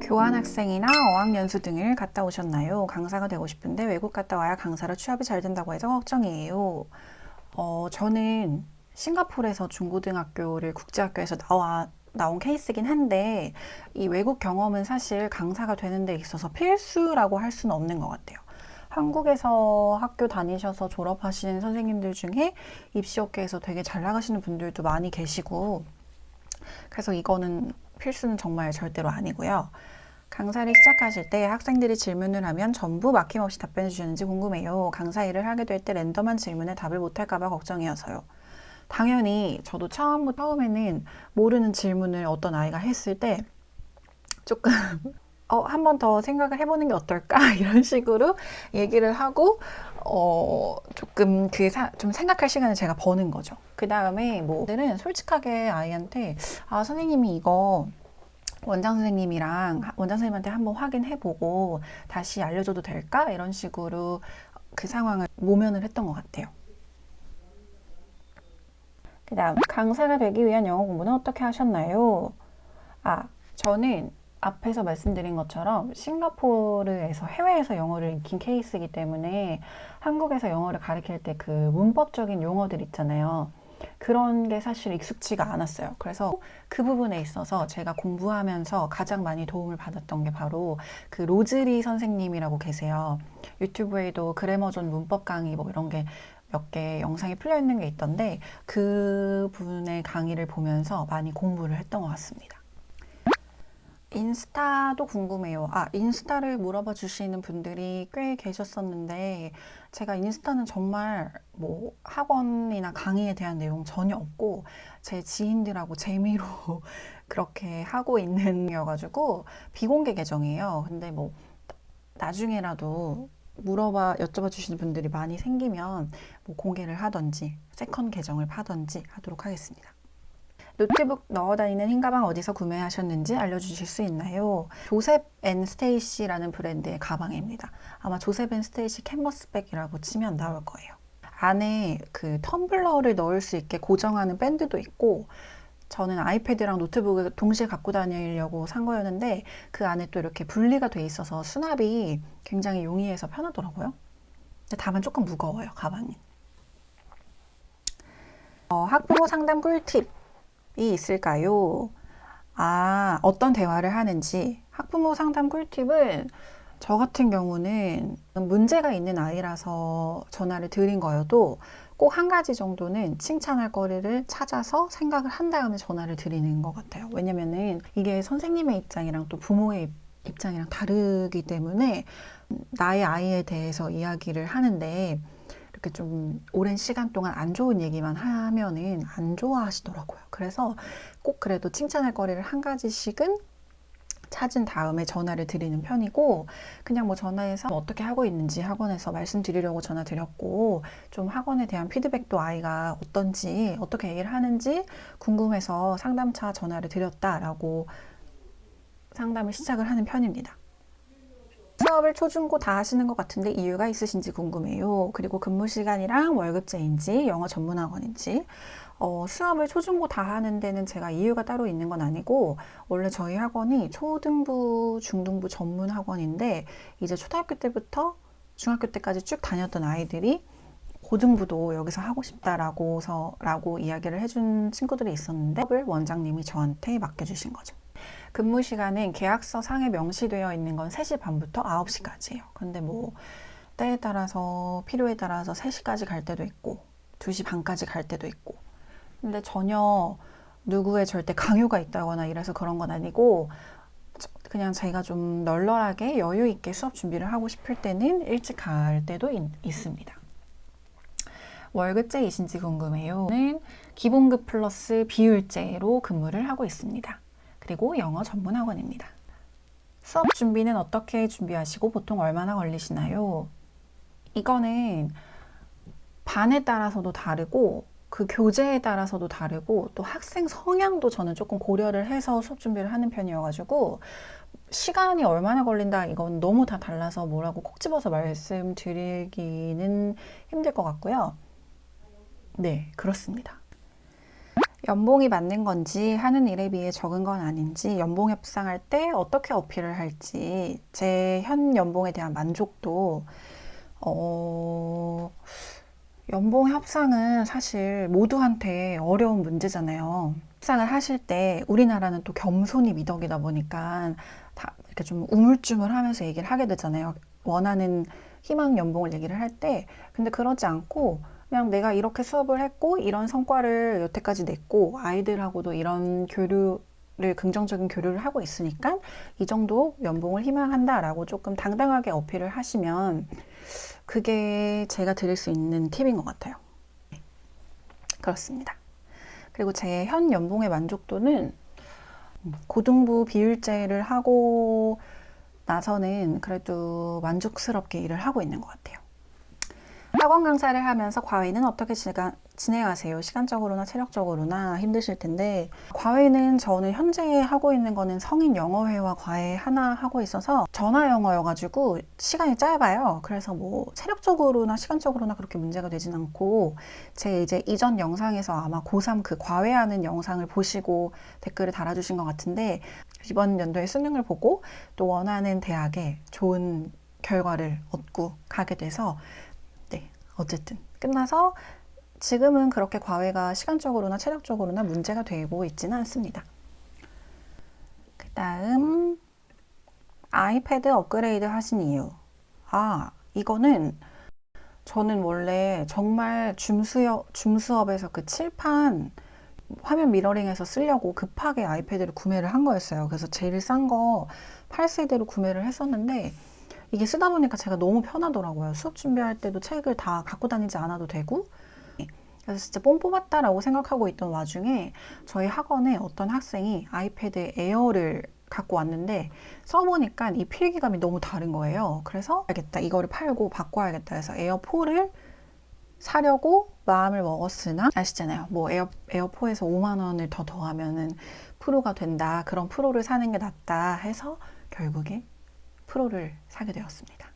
교환학생이나 어학연수 등을 갔다 오셨나요? 강사가 되고 싶은데 외국 갔다 와야 강사로 취업이 잘 된다고 해서 걱정이에요. 저는 싱가포르에서 중고등학교를 국제학교에서 나온 케이스긴 한데 이 외국 경험은 사실 강사가 되는 데 있어서 필수라고 할 수는 없는 것 같아요. 한국에서 학교 다니셔서 졸업하신 선생님들 중에 입시업계에서 되게 잘 나가시는 분들도 많이 계시고, 그래서 이거는 필수는 정말 절대로 아니고요. 강사를 시작하실 때 학생들이 질문을 하면 전부 막힘없이 답변해 주시는지 궁금해요. 강사 일을 하게 될 때 랜덤한 질문에 답을 못할까봐 걱정이어서요. 당연히 저도 처음에는 모르는 질문을 어떤 아이가 했을 때 조금 한 번 더 생각을 해보는 게 어떨까? 이런 식으로 얘기를 하고 조금 좀 생각할 시간을 제가 버는 거죠. 그 다음에 오늘은 솔직하게 아이한테 선생님이 이거 원장 선생님한테 한번 확인해보고 다시 알려줘도 될까? 이런 식으로 그 상황을 모면을 했던 것 같아요. 그 다음, 강사가 되기 위한 영어 공부는 어떻게 하셨나요? 저는 앞에서 말씀드린 것처럼 싱가포르에서 해외에서 영어를 익힌 케이스이기 때문에 한국에서 영어를 가르칠 때 그 문법적인 용어들 있잖아요. 그런 게 사실 익숙지가 않았어요. 그래서 그 부분에 있어서 제가 공부하면서 가장 많이 도움을 받았던 게 바로 그 로즈리 선생님이라고 계세요. 유튜브에도 그래머존 문법 강의 이런 게 몇 개 영상이 풀려 있는 게 있던데 그 분의 강의를 보면서 많이 공부를 했던 것 같습니다. 인스타도 궁금해요. 인스타를 물어봐 주시는 분들이 꽤 계셨었는데 제가 인스타는 정말 학원이나 강의에 대한 내용 전혀 없고 제 지인들하고 재미로 그렇게 하고 있는 거여가지고 비공개 계정이에요. 근데 나중에라도 여쭤봐 주시는 분들이 많이 생기면 공개를 하던지 세컨 계정을 파던지 하도록 하겠습니다. 노트북 넣어 다니는 흰 가방 어디서 구매하셨는지 알려주실 수 있나요? 조셉 앤 스테이시라는 브랜드의 가방입니다. 아마 조셉 앤 스테이시 캔버스백이라고 치면 나올 거예요. 안에 그 텀블러를 넣을 수 있게 고정하는 밴드도 있고, 저는 아이패드랑 노트북을 동시에 갖고 다니려고 산 거였는데 그 안에 또 이렇게 분리가 돼 있어서 수납이 굉장히 용이해서 편하더라고요. 근데 다만 조금 무거워요, 가방이. 학부모 상담 꿀팁 이 있을까요? 어떤 대화를 하는지. 학부모 상담 꿀팁은 저 같은 경우는 문제가 있는 아이라서 전화를 드린 거여도 꼭 한 가지 정도는 칭찬할 거리를 찾아서 생각을 한 다음에 전화를 드리는 것 같아요. 왜냐면은 이게 선생님의 입장이랑 또 부모의 입장이랑 다르기 때문에 나의 아이에 대해서 이야기를 하는데 이렇게 좀 오랜 시간 동안 안 좋은 얘기만 하면은 안 좋아하시더라고요. 그래서 꼭 그래도 칭찬할 거리를 한 가지씩은 찾은 다음에 전화를 드리는 편이고, 그냥 전화해서 어떻게 하고 있는지 학원에서 말씀드리려고 전화 드렸고, 좀 학원에 대한 피드백도 아이가 어떤지, 어떻게 얘기를 하는지 궁금해서 상담차 전화를 드렸다라고 상담을 시작을 하는 편입니다. 수업을 초중고 다 하시는 것 같은데 이유가 있으신지 궁금해요. 그리고 근무 시간이랑 월급제인지 영어 전문 학원인지. 수업을 초중고 다 하는 데는 제가 이유가 따로 있는 건 아니고, 원래 저희 학원이 초등부, 중등부 전문 학원인데 이제 초등학교 때부터 중학교 때까지 쭉 다녔던 아이들이 고등부도 여기서 하고 싶다라고 이야기를 해준 친구들이 있었는데 수업을 원장님이 저한테 맡겨주신 거죠. 근무 시간은 계약서 상에 명시되어 있는 건 3시 반부터 9시까지예요. 근데 때에 따라서 필요에 따라서 3시까지 갈 때도 있고 2시 반까지 갈 때도 있고, 근데 전혀 누구의 절대 강요가 있다거나 이래서 그런 건 아니고 그냥 제가 좀 널널하게 여유 있게 수업 준비를 하고 싶을 때는 일찍 갈 때도 있습니다. 월급제이신지 궁금해요. 저는 기본급 플러스 비율제로 근무를 하고 있습니다. 그리고 영어 전문 학원입니다. 수업 준비는 어떻게 준비하시고 보통 얼마나 걸리시나요? 이거는 반에 따라서도 다르고 그 교재에 따라서도 다르고 또 학생 성향도 저는 조금 고려를 해서 수업 준비를 하는 편이어가지고 시간이 얼마나 걸린다 이건 너무 다 달라서 뭐라고 콕 집어서 말씀드리기는 힘들 것 같고요. 네, 그렇습니다. 연봉이 맞는 건지, 하는 일에 비해 적은 건 아닌지, 연봉 협상할 때 어떻게 어필을 할지, 제 현 연봉에 대한 만족도, 어, 연봉 협상은 사실 모두한테 어려운 문제잖아요. 협상을 하실 때 우리나라는 또 겸손이 미덕이다 보니까 다 이렇게 좀 우물쭈물하면서 얘기를 하게 되잖아요. 원하는 희망 연봉을 얘기를 할 때. 근데 그러지 않고 그냥 내가 이렇게 수업을 했고 이런 성과를 여태까지 냈고 아이들하고도 이런 교류를 긍정적인 교류를 하고 있으니까 이 정도 연봉을 희망한다라고 조금 당당하게 어필을 하시면 그게 제가 드릴 수 있는 팁인 것 같아요. 그렇습니다. 그리고 제 현 연봉의 만족도는 고등부 비율제를 하고 나서는 그래도 만족스럽게 일을 하고 있는 것 같아요. 학원 강사를 하면서 과외는 어떻게 진행하세요? 시간적으로나 체력적으로나 힘드실 텐데, 과외는 저는 현재 하고 있는 거는 성인 영어회화 과외 하나 하고 있어서 전화 영어여가지고 시간이 짧아요. 그래서 뭐 체력적으로나 시간적으로나 그렇게 문제가 되진 않고, 제 이제 이전 영상에서 아마 고3 그 과외하는 영상을 보시고 댓글을 달아주신 것 같은데, 이번 연도의 수능을 보고 또 원하는 대학에 좋은 결과를 얻고 가게 돼서 어쨌든 끝나서 지금은 그렇게 과외가 시간적으로나 체력적으로나 문제가 되고 있지는 않습니다. 그 다음 아이패드 업그레이드 하신 이유. 이거는 저는 원래 정말 줌 수업에서 그 칠판 화면 미러링해서 쓰려고 급하게 아이패드를 구매를 한 거였어요. 그래서 제일 싼 거 8세대로 구매를 했었는데 이게 쓰다 보니까 제가 너무 편하더라고요. 수업 준비할 때도 책을 다 갖고 다니지 않아도 되고. 그래서 진짜 뽕 뽑았다라고 생각하고 있던 와중에 저희 학원에 어떤 학생이 아이패드 에어를 갖고 왔는데 써보니까 이 필기감이 너무 다른 거예요. 그래서 알겠다. 이거를 팔고 바꿔야겠다 해서 에어4를 사려고 마음을 먹었으나 아시잖아요. 뭐 에어4에서 5만 원을 더 더하면은 프로가 된다. 그런 프로를 사는 게 낫다 해서 결국에 프로를 사게 되었습니다.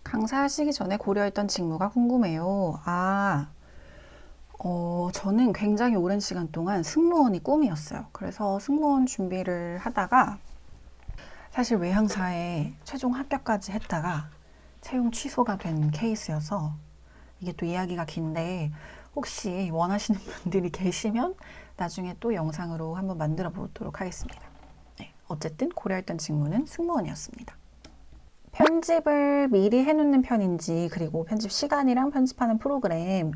강사하시기 전에 고려했던 직무가 궁금해요. 저는 굉장히 오랜 시간 동안 승무원이 꿈이었어요. 그래서 승무원 준비를 하다가 사실 외항사에 최종 합격까지 했다가 채용 취소가 된 케이스여서 이게 또 이야기가 긴데 혹시 원하시는 분들이 계시면 나중에 또 영상으로 한번 만들어 보도록 하겠습니다. 어쨌든 고려했던 직무는 승무원이었습니다. 편집을 미리 해놓는 편인지 그리고 편집 시간이랑 편집하는 프로그램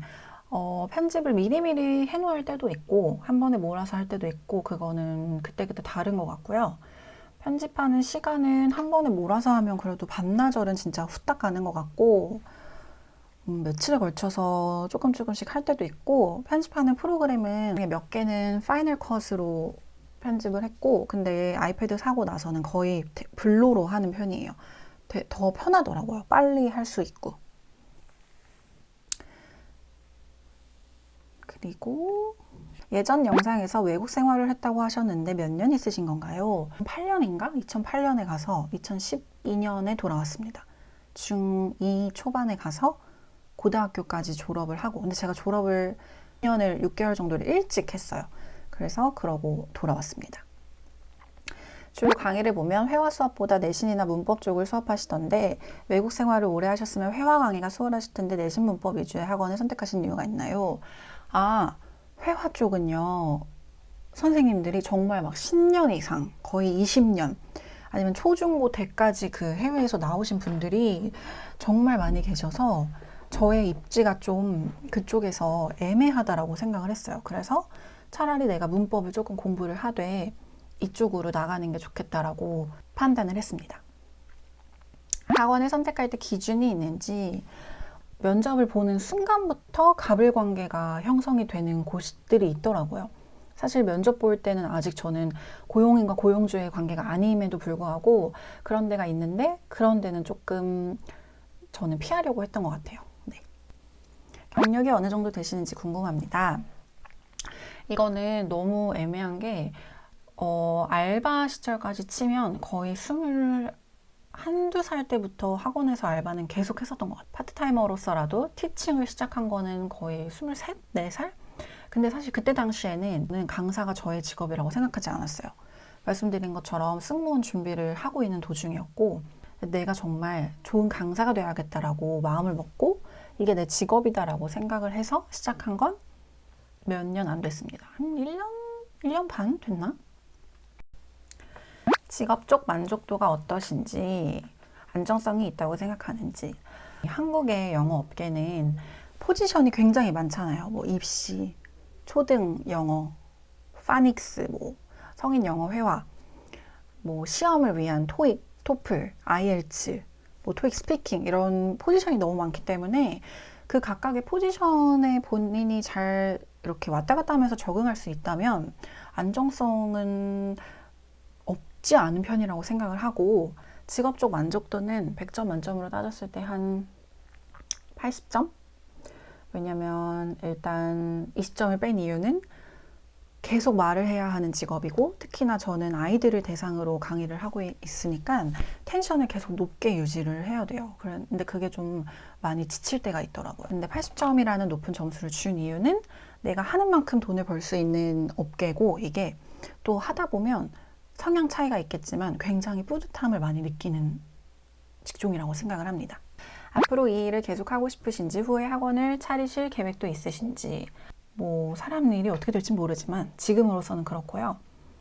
편집을 미리미리 해놓을 때도 있고 한 번에 몰아서 할 때도 있고 그거는 그때그때 다른 것 같고요. 편집하는 시간은 한 번에 몰아서 하면 그래도 반나절은 진짜 후딱 가는 것 같고 며칠에 걸쳐서 조금씩 할 때도 있고 편집하는 프로그램은 몇 개는 파이널 컷으로 편집을 했고 근데 아이패드 사고 나서는 거의 블로로 하는 편이에요. 더 편하더라고요. 빨리 할 수 있고. 그리고 예전 영상에서 외국 생활을 했다고 하셨는데 몇 년 있으신 건가요? 8년인가? 2008년에 가서 2012년에 돌아왔습니다. 중2 초반에 가서 고등학교까지 졸업을 하고 근데 제가 졸업을 2년을 6개월 정도를 일찍 했어요. 그래서 그러고 돌아왔습니다. 주로 강의를 보면 회화 수업보다 내신이나 문법 쪽을 수업하시던데 외국 생활을 오래 하셨으면 회화 강의가 수월하실 텐데 내신 문법 위주의 학원을 선택하신 이유가 있나요? 회화 쪽은요. 선생님들이 정말 막 10년 이상, 거의 20년 아니면 초중고 대까지 그 해외에서 나오신 분들이 정말 많이 계셔서 저의 입지가 좀 그쪽에서 애매하다라고 생각을 했어요. 그래서 차라리 내가 문법을 조금 공부를 하되 이쪽으로 나가는 게 좋겠다라고 판단을 했습니다. 학원을 선택할 때 기준이 있는지 면접을 보는 순간부터 갑을관계가 형성이 되는 곳들이 있더라고요. 사실 면접 볼 때는 아직 저는 고용인과 고용주의 관계가 아님에도 불구하고 그런 데가 있는데 그런 데는 조금 저는 피하려고 했던 것 같아요. 네. 경력이 어느 정도 되시는지 궁금합니다. 이거는 너무 애매한 게 알바 시절까지 치면 거의 한두 살 때부터 학원에서 알바는 계속 했었던 것 같아요. 파트타이머로서라도 티칭을 시작한 거는 거의 23, 4살? 근데 사실 그때 당시에는 강사가 저의 직업이라고 생각하지 않았어요. 말씀드린 것처럼 승무원 준비를 하고 있는 도중이었고, 내가 정말 좋은 강사가 되어야겠다라고 마음을 먹고 이게 내 직업이다라고 생각을 해서 시작한 건 몇 년 안 됐습니다. 한 1년 반 됐나? 직업적 만족도가 어떠신지, 안정성이 있다고 생각하는지. 한국의 영어 업계는 포지션이 굉장히 많잖아요. 뭐 입시, 초등 영어, 파닉스, 뭐 성인 영어 회화, 뭐 시험을 위한 토익, 토플, 아이엘츠, 뭐 토익 스피킹 이런 포지션이 너무 많기 때문에 그 각각의 포지션에 본인이 잘 이렇게 왔다 갔다 하면서 적응할 수 있다면 안정성은 없지 않은 편이라고 생각을 하고, 직업적 만족도는 100점 만점으로 따졌을 때 한 80점? 왜냐면 일단 20점을 뺀 이유는 계속 말을 해야 하는 직업이고, 특히나 저는 아이들을 대상으로 강의를 하고 있으니까 텐션을 계속 높게 유지를 해야 돼요. 근데 그게 좀 많이 지칠 때가 있더라고요. 근데 80점이라는 높은 점수를 준 이유는 내가 하는 만큼 돈을 벌 수 있는 업계고, 이게 또 하다 보면 성향 차이가 있겠지만 굉장히 뿌듯함을 많이 느끼는 직종이라고 생각을 합니다. 앞으로 이 일을 계속하고 싶으신지, 후에 학원을 차리실 계획도 있으신지, 뭐 사람 일이 어떻게 될지 모르지만 지금으로서는 그렇고요.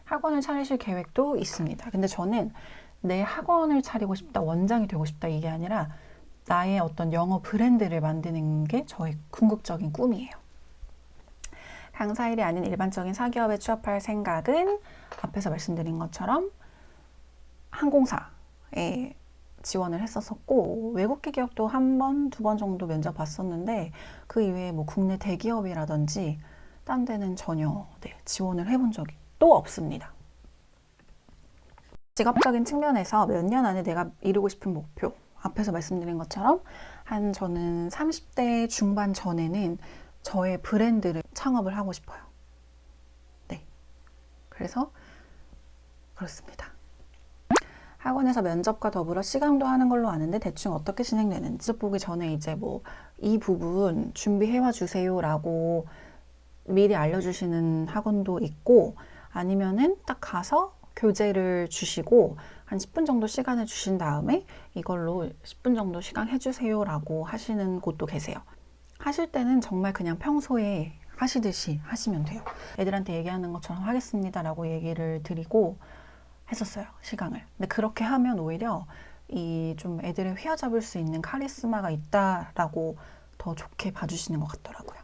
학원을 차리실 계획도 있습니다. 근데 저는 내 학원을 차리고 싶다, 원장이 되고 싶다 이게 아니라 나의 어떤 영어 브랜드를 만드는 게 저의 궁극적인 꿈이에요. 강사 일이 아닌 일반적인 사기업에 취업할 생각은 앞에서 말씀드린 것처럼 항공사에 지원을 했었었고, 외국계 기업도 한 번, 두 번 정도 면접 봤었는데 그 이외에 뭐 국내 대기업이라든지 딴 데는 전혀 지원을 해본 적이 또 없습니다. 직업적인 측면에서 몇 년 안에 내가 이루고 싶은 목표, 앞에서 말씀드린 것처럼 저는 30대 중반 전에는 저의 브랜드를 창업을 하고 싶어요. 네, 그래서 그렇습니다. 학원에서 면접과 더불어 시강도 하는 걸로 아는데 대충 어떻게 진행되는지 보기 전에 이제 뭐 이 부분 준비해와 주세요 라고 미리 알려주시는 학원도 있고, 아니면은 딱 가서 교재를 주시고 한 10분 정도 시간을 주신 다음에 이걸로 10분 정도 시간 해주세요 라고 하시는 곳도 계세요. 하실 때는 정말 그냥 평소에 하시듯이 하시면 돼요. 애들한테 얘기하는 것처럼 하겠습니다 라고 얘기를 드리고 했었어요, 시강을. 근데 그렇게 하면 오히려 이 좀 애들을 휘어잡을 수 있는 카리스마가 있다라고 더 좋게 봐주시는 것 같더라고요.